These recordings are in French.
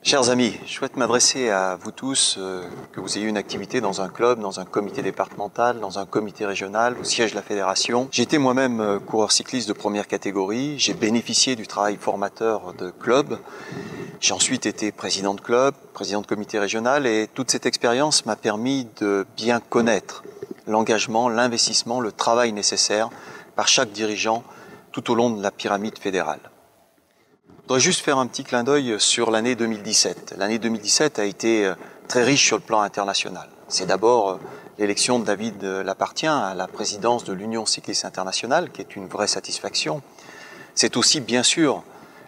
Chers amis, je souhaite m'adresser à vous tous, que vous ayez une activité dans un club, dans un comité départemental, dans un comité régional, au siège de la fédération. J'ai été moi-même coureur cycliste de première catégorie, j'ai bénéficié du travail formateur de club, j'ai ensuite été président de club, président de comité régional et toute cette expérience m'a permis de bien connaître l'engagement, l'investissement, le travail nécessaire par chaque dirigeant tout au long de la pyramide fédérale. Je voudrais juste faire un petit clin d'œil sur l'année 2017. L'année 2017 a été très riche sur le plan international. C'est d'abord l'élection de David Lappartient à la présidence de l'Union cycliste internationale, qui est une vraie satisfaction. C'est aussi, bien sûr,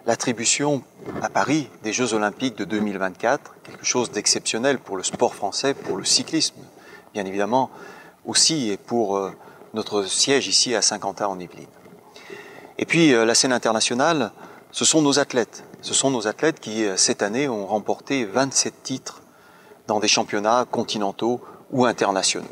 l'attribution à Paris des Jeux Olympiques de 2024, quelque chose d'exceptionnel pour le sport français, pour le cyclisme, bien évidemment, aussi et pour notre siège ici à Saint-Quentin en Yvelines. Et puis, la scène internationale, ce sont nos athlètes. Ce sont nos athlètes qui, cette année, ont remporté 27 titres dans des championnats continentaux ou internationaux.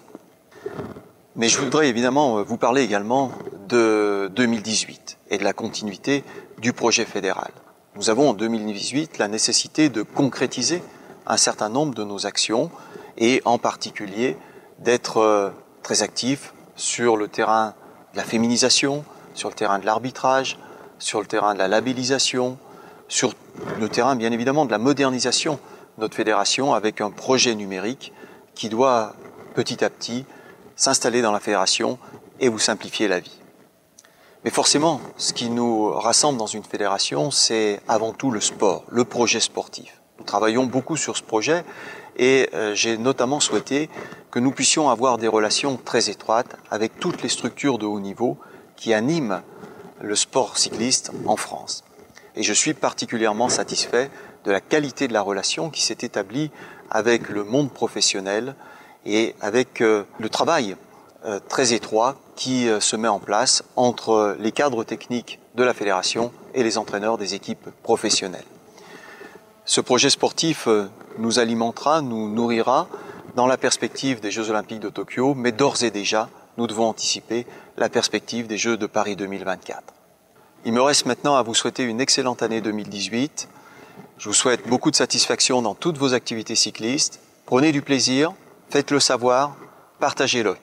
Mais je voudrais évidemment vous parler également de 2018 et de la continuité du projet fédéral. Nous avons en 2018 la nécessité de concrétiser un certain nombre de nos actions et en particulier d'être très actifs sur le terrain de la féminisation, sur le terrain de l'arbitrage, sur le terrain de la labellisation, sur le terrain bien évidemment de la modernisation de notre fédération avec un projet numérique qui doit petit à petit s'installer dans la fédération et vous simplifier la vie. Mais forcément, ce qui nous rassemble dans une fédération, c'est avant tout le sport, le projet sportif. Nous travaillons beaucoup sur ce projet et j'ai notamment souhaité que nous puissions avoir des relations très étroites avec toutes les structures de haut niveau qui animent le sport cycliste en France. Et je suis particulièrement satisfait de la qualité de la relation qui s'est établie avec le monde professionnel et avec le travail très étroit qui se met en place entre les cadres techniques de la fédération et les entraîneurs des équipes professionnelles. Ce projet sportif nous alimentera, nous nourrira dans la perspective des Jeux Olympiques de Tokyo, mais d'ores et déjà, nous devons anticiper la perspective des Jeux de Paris 2024. Il me reste maintenant à vous souhaiter une excellente année 2018. Je vous souhaite beaucoup de satisfaction dans toutes vos activités cyclistes. Prenez du plaisir, faites-le savoir, partagez-le.